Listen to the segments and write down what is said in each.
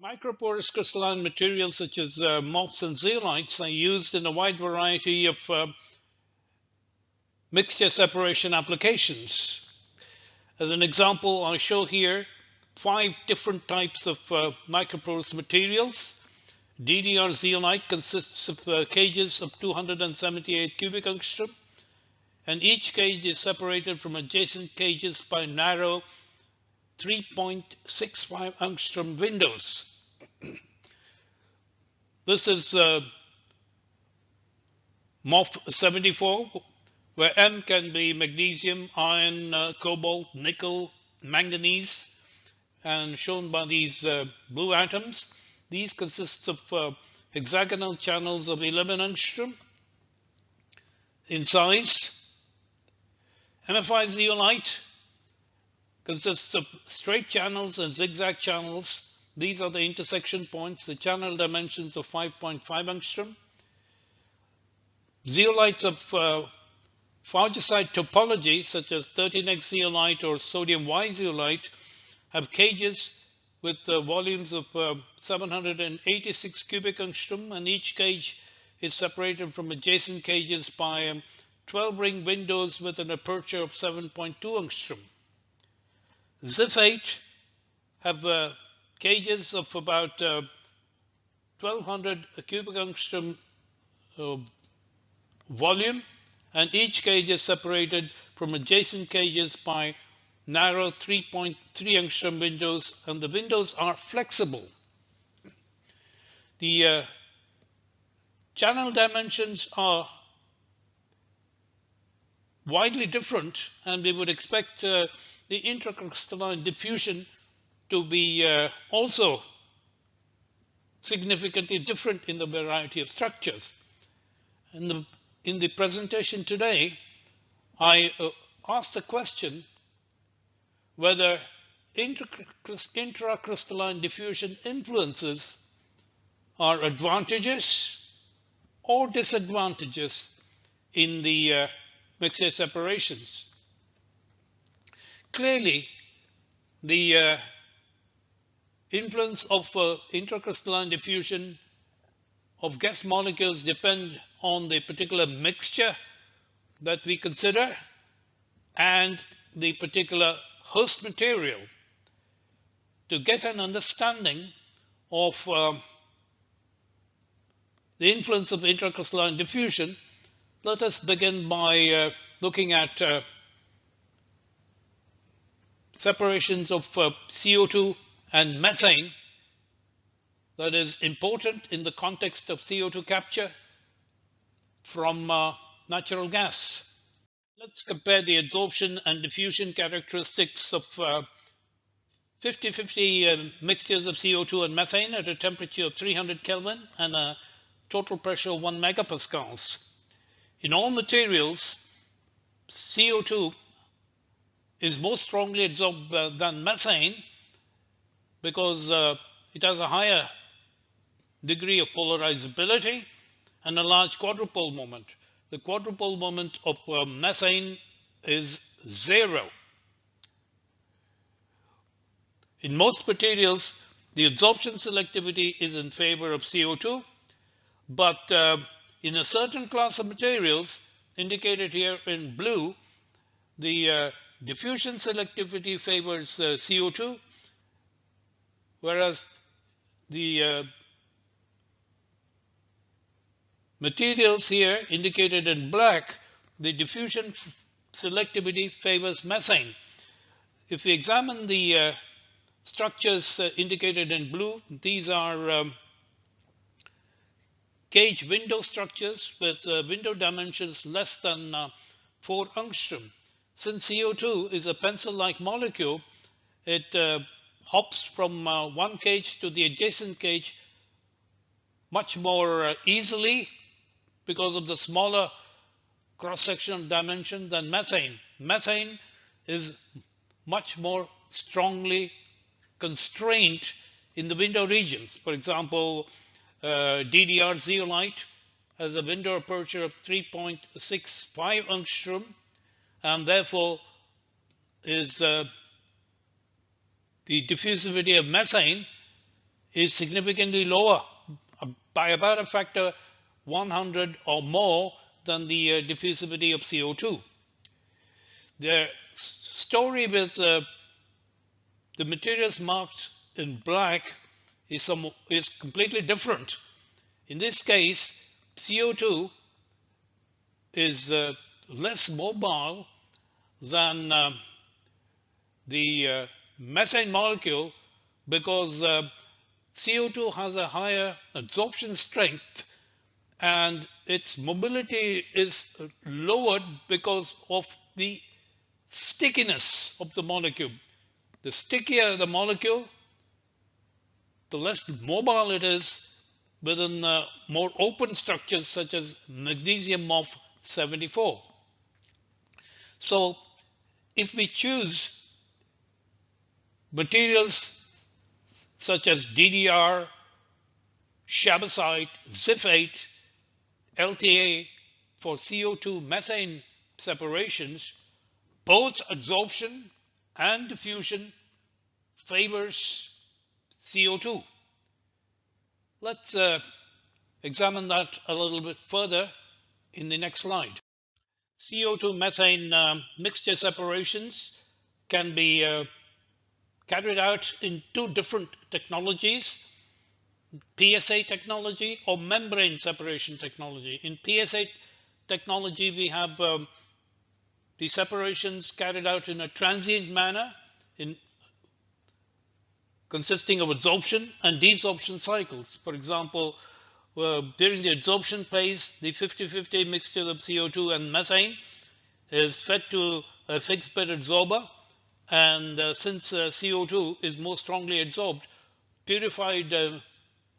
Microporous crystalline materials such as MOFs and zeolites are used in a wide variety of mixture separation applications. As an example, I show here 5 different types of microporous materials. DDR zeolite consists of cages of 278 cubic angstrom, and each cage is separated from adjacent cages by narrow 3.65 angstrom windows. This is MOF 74, where M can be magnesium, iron, cobalt, nickel, manganese, and shown by these blue atoms. These consist of hexagonal channels of 11 angstrom in size. MFI zeolite consists of straight channels and zigzag channels. These are the intersection points, the channel dimensions of 5.5 angstrom. Zeolites of Faugisite topology, such as 13X zeolite or sodium Y zeolite, have cages with volumes of 786 cubic angstrom, and each cage is separated from adjacent cages by 12-ring windows with an aperture of 7.2 angstrom. Zif8 have cages of about 1200 cubic angstrom volume, and each cage is separated from adjacent cages by narrow 3.3 angstrom windows, and the windows are flexible. The channel dimensions are widely different, and we would expect the intracrystalline diffusion to be also significantly different in the variety of structures. In the presentation today, I asked the question whether intracrystalline diffusion influences are advantageous or disadvantageous in the mixture separations. Clearly, the influence of intracrystalline diffusion of gas molecules depend on the particular mixture that we consider and the particular host material. To get an understanding of the influence of intracrystalline diffusion, let us begin by looking at separations of CO2 and methane that is important in the context of CO2 capture from natural gas. Let's compare the adsorption and diffusion characteristics of 50-50 mixtures of CO2 and methane at a temperature of 300 Kelvin and a total pressure of 1 megapascals. In all materials, CO2 is more strongly adsorbed than methane because it has a higher degree of polarizability and a large quadrupole moment. The quadrupole moment of methane is 0. In most materials, the adsorption selectivity is in favor of CO2, but in a certain class of materials, indicated here in blue, the diffusion selectivity favors CO2, whereas the materials here indicated in black, the diffusion selectivity favors methane. If we examine the structures indicated in blue, these are cage window structures with window dimensions less than 4 angstrom. Since CO2 is a pencil-like molecule, it hops from one cage to the adjacent cage much more easily because of the smaller cross-sectional dimension than methane. Methane is much more strongly constrained in the window regions. For example, DDR zeolite has a window aperture of 3.65 angstrom, and therefore is the diffusivity of methane is significantly lower by about a factor 100 or more than the diffusivity of CO2. The story with the materials marked in black is completely different. In this case, CO2 is less mobile than the methane molecule, because CO2 has a higher adsorption strength and its mobility is lowered because of the stickiness of the molecule. The stickier the molecule, the less mobile it is within more open structures such as magnesium MOF 74. So if we choose materials such as DDR, Chabazite, ZIF8, LTA for CO2 methane separations, both adsorption and diffusion favors CO2. Let's examine that a little bit further in the next slide. CO2 methane mixture separations can be carried out in two different technologies: PSA technology or membrane separation technology. In PSA technology, we have the separations carried out in a transient manner, consisting of adsorption and desorption cycles. For example, during the adsorption phase, the 50-50 mixture of CO2 and methane is fed to a fixed bed adsorber, and since CO2 is more strongly adsorbed, purified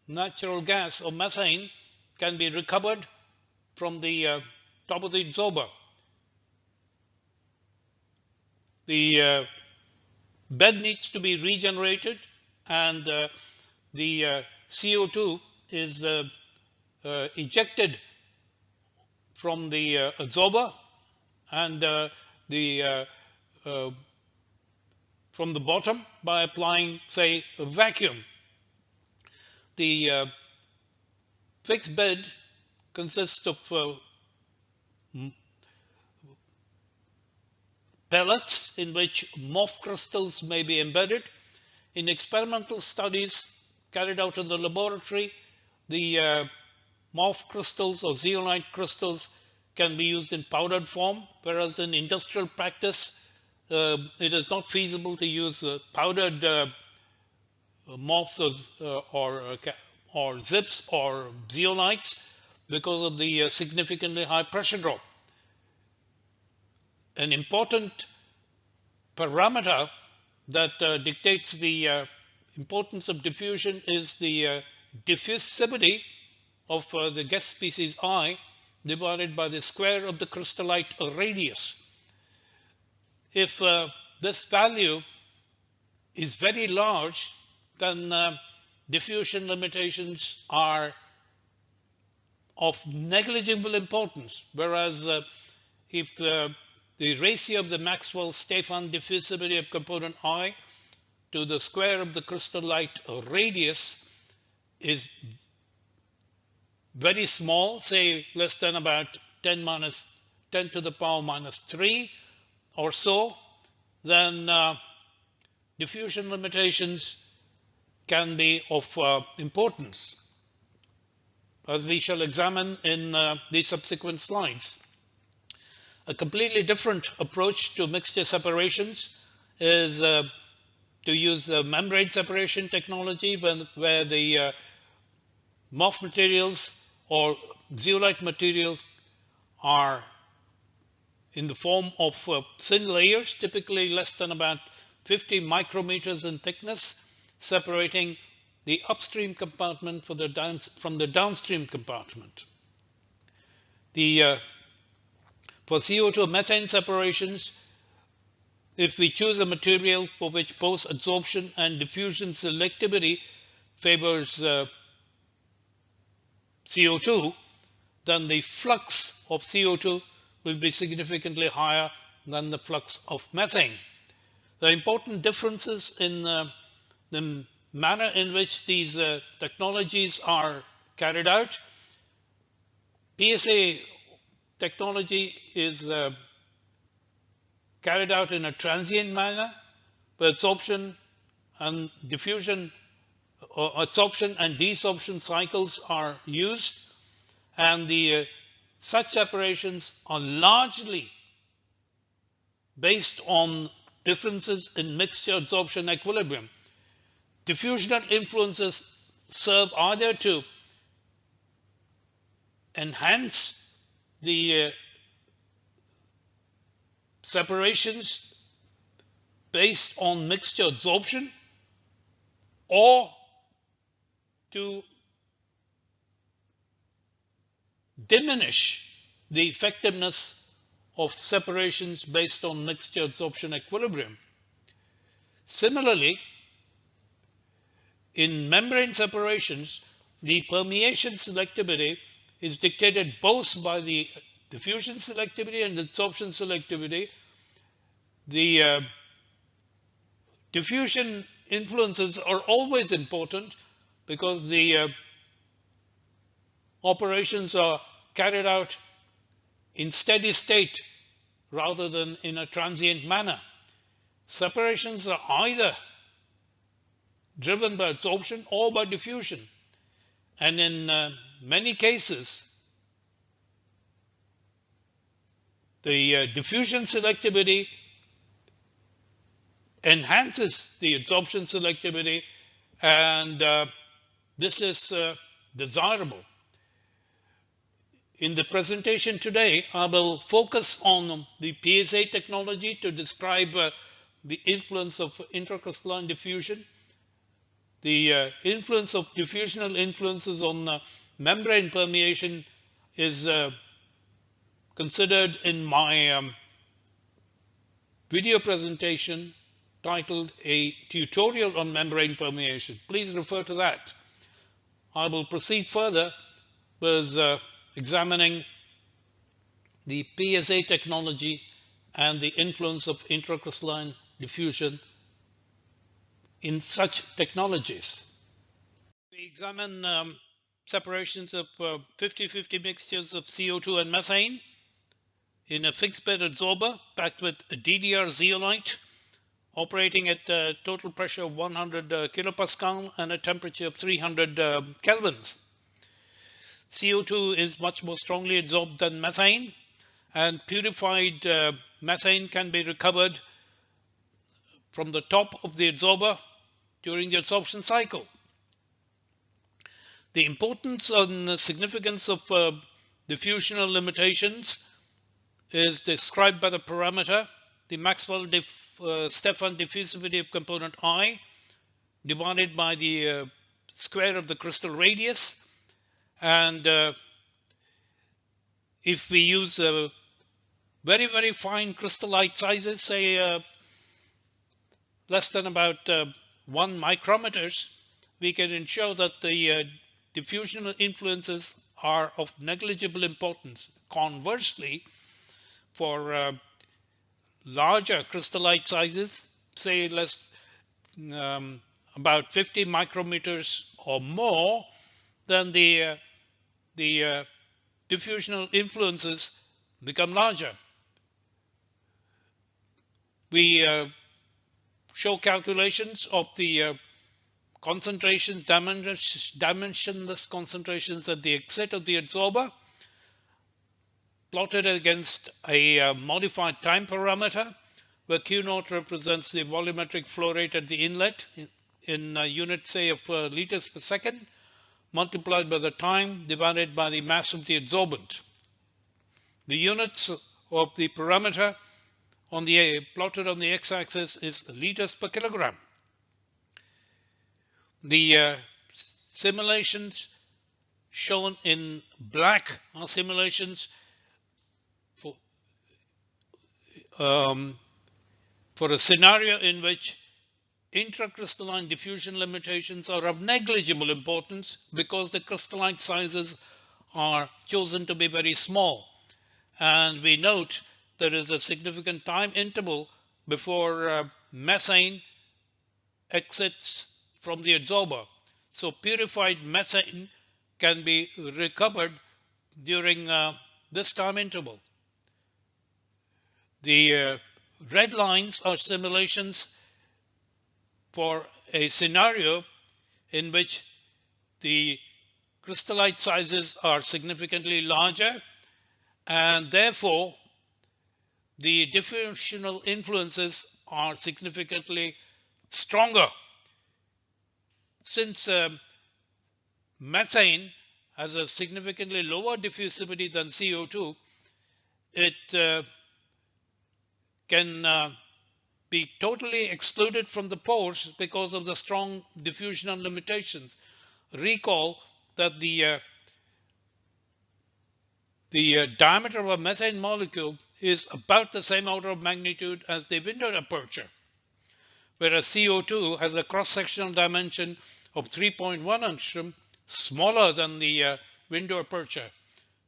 natural gas or methane can be recovered from the top of the adsorber. The bed needs to be regenerated, and the CO2 is ejected from the adsorber and from the bottom by applying, say, a vacuum. The fixed bed consists of pellets in which MOF crystals may be embedded. In experimental studies carried out in the laboratory, the MOF crystals or zeolite crystals can be used in powdered form, whereas in industrial practice, it is not feasible to use powdered MOFs or zips or zeolites because of the significantly high pressure drop. An important parameter that dictates the importance of diffusion is the diffusivity of the guest species I divided by the square of the crystallite radius. If this value is very large, then diffusion limitations are of negligible importance, whereas if the ratio of the Maxwell-Stefan diffusivity of component I to the square of the crystallite radius is very small, say less than about 10 to the power minus 3 or so, then diffusion limitations can be of importance, as we shall examine in the subsequent slides. A completely different approach to mixture separations is to use membrane separation technology, where the MOF materials or zeolite materials are in the form of thin layers, typically less than about 50 micrometers in thickness, separating the upstream compartment from the downstream compartment. For CO2 methane separations, if we choose a material for which both adsorption and diffusion selectivity favors CO2, then the flux of CO2 will be significantly higher than the flux of methane. The important differences in the manner in which these technologies are carried out. PSA technology is carried out in a transient manner, where adsorption and diffusion or adsorption and desorption cycles are used, and such separations are largely based on differences in mixture adsorption equilibrium. Diffusional influences serve either to enhance the separations based on mixture adsorption, or to diminish the effectiveness of separations based on mixture adsorption equilibrium. Similarly, in membrane separations, the permeation selectivity is dictated both by the diffusion selectivity and adsorption selectivity. The diffusion influences are always important because the operations are carried out in steady state rather than in a transient manner. Separations are either driven by adsorption or by diffusion, and in many cases the diffusion selectivity enhances the adsorption selectivity, and this is desirable. In the presentation today, I will focus on the PSA technology to describe the influence of intracrystalline diffusion, the influence of diffusional influences on membrane permeation is considered in my video presentation titled A Tutorial on Membrane Permeation. Please refer to that. I will proceed further with examining the PSA technology and the influence of intracrystalline diffusion in such technologies. We examine separations of 50-50 mixtures of CO2 and methane in a fixed bed adsorber packed with a DDR zeolite operating at a total pressure of 100 kilopascal and a temperature of 300 kelvins. CO2 is much more strongly adsorbed than methane, and purified methane can be recovered from the top of the adsorber during the adsorption cycle. The importance and significance of diffusional limitations is described by the parameter, the Maxwell-Stefan diffusivity of component I divided by the square of the crystal radius. And if we use very, very fine crystallite sizes, say less than about 1 micrometers, we can ensure that the diffusional influences are of negligible importance. Conversely, for larger crystallite sizes, say less about 50 micrometers or more, then the diffusional influences become larger. We show calculations of the concentrations, dimensionless concentrations at the exit of the adsorber, plotted against a modified time parameter, where Q0 represents the volumetric flow rate at the inlet in units, say, of liters per second, multiplied by the time divided by the mass of the adsorbent. The units of the parameter on the plotted on the x-axis is liters per kilogram. The simulations shown in black are simulations for a scenario in which intracrystalline diffusion limitations are of negligible importance because the crystallite sizes are chosen to be very small. And we note there is a significant time interval before methane exits from the adsorber. So purified methane can be recovered during this time interval. The red lines are simulations for a scenario in which the crystallite sizes are significantly larger, and therefore the diffusional influences are significantly stronger. Since methane has a significantly lower diffusivity than CO2, it can be totally excluded from the pores because of the strong diffusional limitations. Recall that the diameter of a methane molecule is about the same order of magnitude as the window aperture, whereas CO2 has a cross-sectional dimension of 3.1 angstrom, smaller than the window aperture.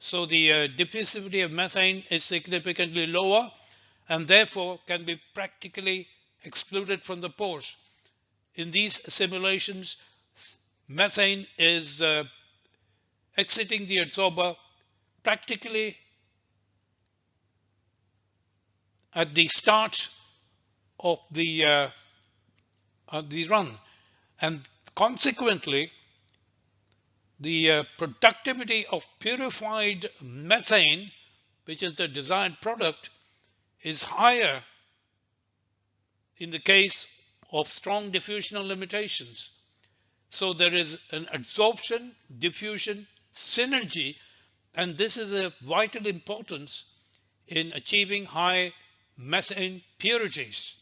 So the diffusivity of methane is significantly lower and therefore can be practically excluded from the pores. In these simulations, methane is exiting the adsorber practically at the start of the run, and consequently the productivity of purified methane, which is the desired product, is higher in the case of strong diffusional limitations. So there is an adsorption, diffusion, synergy, and this is of vital importance in achieving high methane purities.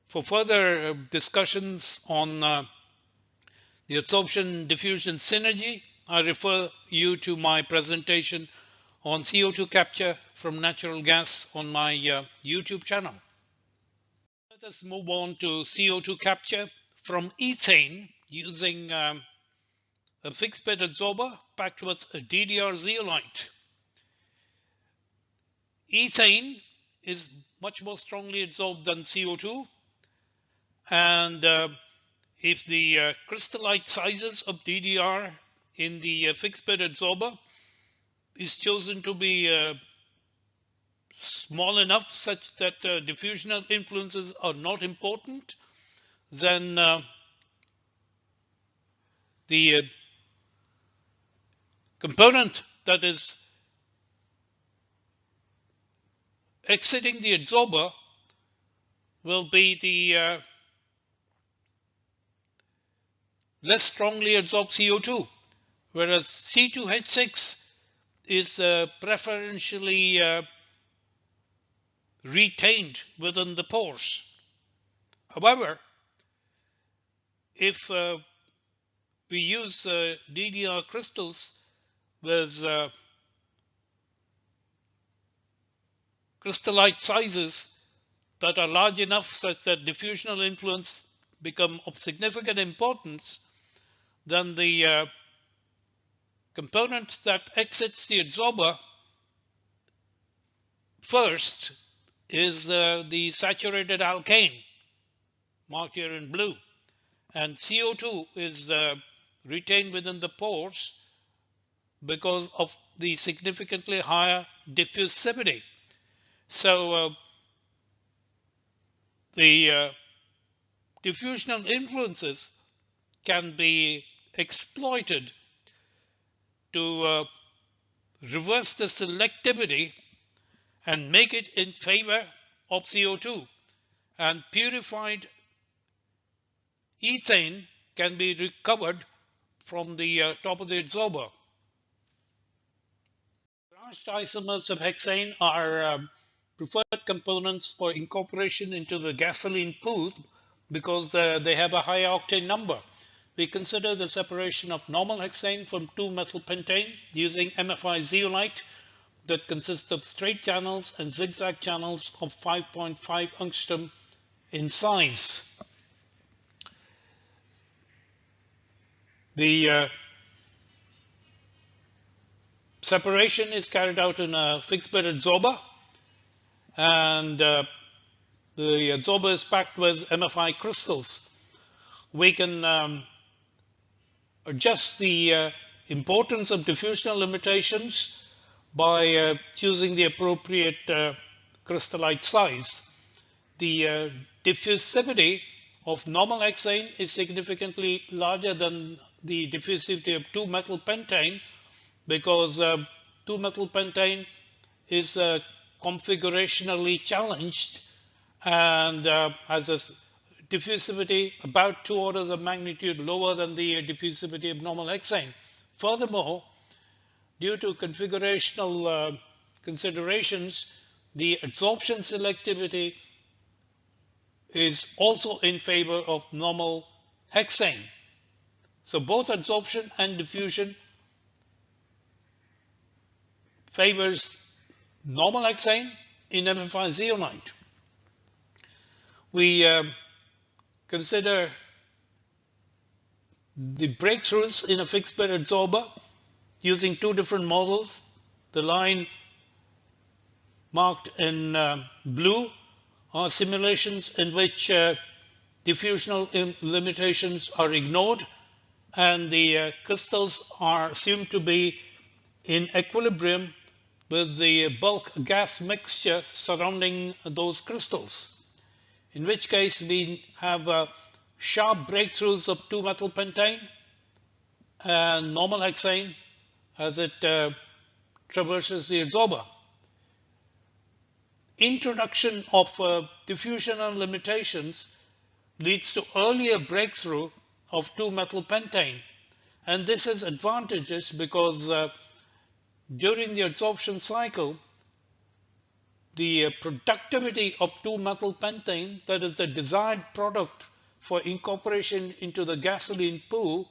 For further discussions on the adsorption, diffusion, synergy, I refer you to my presentation on CO2 capture from natural gas on my YouTube channel. Let us move on to CO2 capture from ethane using a fixed bed adsorber packed with a DDR zeolite. Ethane is much more strongly adsorbed than CO2, and if the crystallite sizes of DDR in the fixed bed adsorber is chosen to be small enough such that diffusional influences are not important, then the component that is exiting the adsorber will be the less strongly adsorbed CO2, whereas C2H6 is preferentially retained within the pores. However, if we use DDR crystals with crystallite sizes that are large enough such that diffusional influence become of significant importance, then the component that exits the adsorber first is the saturated alkane, marked here in blue, and CO2 is retained within the pores because of the significantly higher diffusivity. So the diffusional influences can be exploited to reverse the selectivity and make it in favor of CO2, and purified ethane can be recovered from the top of the adsorber. Branched isomers of hexane are preferred components for incorporation into the gasoline pool because they have a high octane number. We consider the separation of normal hexane from 2-methylpentane using MFI zeolite that consists of straight channels and zigzag channels of 5.5 angstrom in size. The separation is carried out in a fixed bed adsorber, and the adsorber is packed with MFI crystals. we can adjust the importance of diffusional limitations by choosing the appropriate crystallite size. The diffusivity of normal hexane is significantly larger than the diffusivity of 2-methyl pentane because 2-methyl pentane is configurationally challenged and has a diffusivity about 2 orders of magnitude lower than the diffusivity of normal hexane. Furthermore, due to configurational considerations, the adsorption selectivity is also in favor of normal hexane. So both adsorption and diffusion favors normal hexane in MFI zeolite. We consider the breakthroughs in a fixed bed adsorber using 2 different models. The line marked in blue are simulations in which diffusional limitations are ignored and the crystals are assumed to be in equilibrium with the bulk gas mixture surrounding those crystals, in which case we have sharp breakthroughs of 2-methyl pentane and normal hexane as it traverses the adsorber. Introduction of diffusional limitations leads to earlier breakthrough of 2-methyl pentane, and this is advantageous because during the adsorption cycle, the productivity of 2-methyl pentane, that is the desired product for incorporation into the gasoline pool,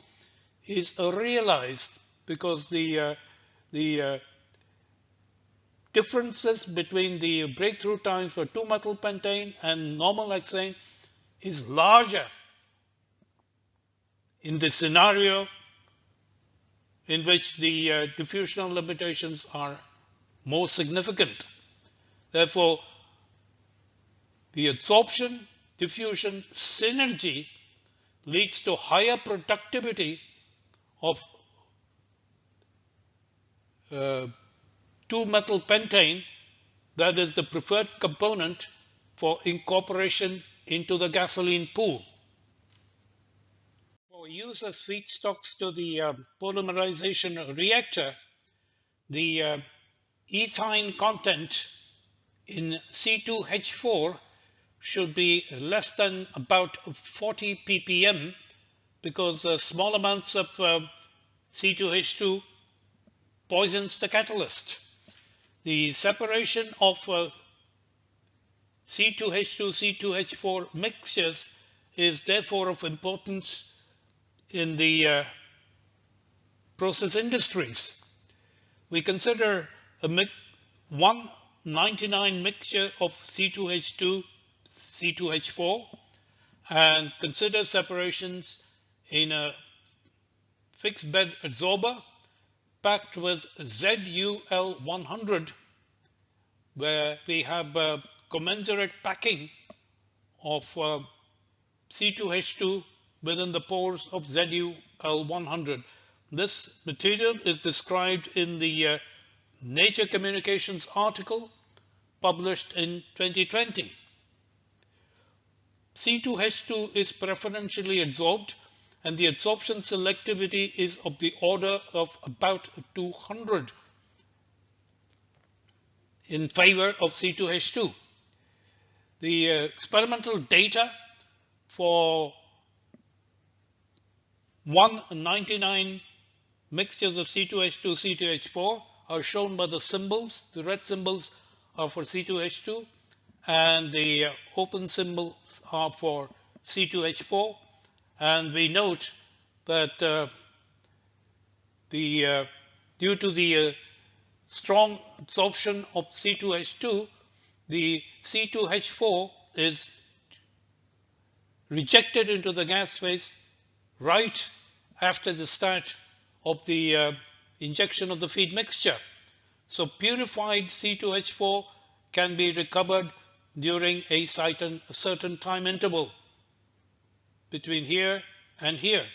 is realized because the differences between the breakthrough times for 2-methyl pentane and normal hexane is larger in the scenario in which the diffusional limitations are more significant. Therefore, the adsorption diffusion synergy leads to higher productivity of 2-methyl pentane, that is the preferred component for incorporation into the gasoline pool. For use as feedstocks to the polymerization reactor, the ethine content in C2H4 should be less than about 40 ppm because small amounts of C2H2 poisons the catalyst. The separation of C2H2, C2H4 mixtures is therefore of importance in the process industries. We consider a 199 mixture of C2H2, C2H4 and consider separations in a fixed bed adsorber packed with ZUL100, where we have commensurate packing of C2H2 within the pores of ZUL100. This material is described in the Nature Communications article published in 2020. C2H2 is preferentially adsorbed and the adsorption selectivity is of the order of about 200 in favor of C2H2. The experimental data for 199 mixtures of C2H2, C2H4 are shown by the symbols. The red symbols are for C2H2 and the open symbols are for C2H4. And we note that due to the strong absorption of C2H2, the C2H4 is rejected into the gas phase right after the start of the injection of the feed mixture. So purified C2H4 can be recovered during a certain time interval between here and here,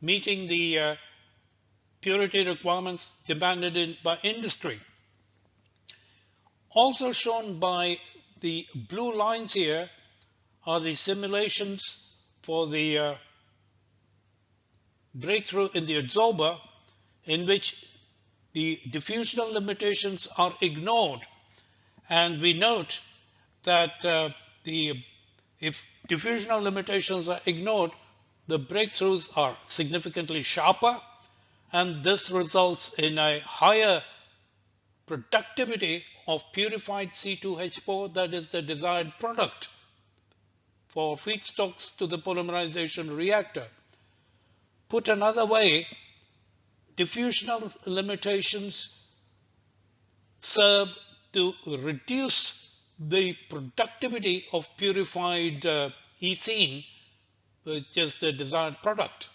meeting the purity requirements demanded by industry. Also shown by the blue lines here are the simulations for the breakthrough in the adsorber, in which the diffusional limitations are ignored. And we note that if diffusional limitations are ignored, the breakthroughs are significantly sharper, and this results in a higher productivity of purified C2H4, that is the desired product for feedstocks to the polymerization reactor. Put another way, diffusional limitations serve to reduce the productivity of purified ethene, which is the desired product.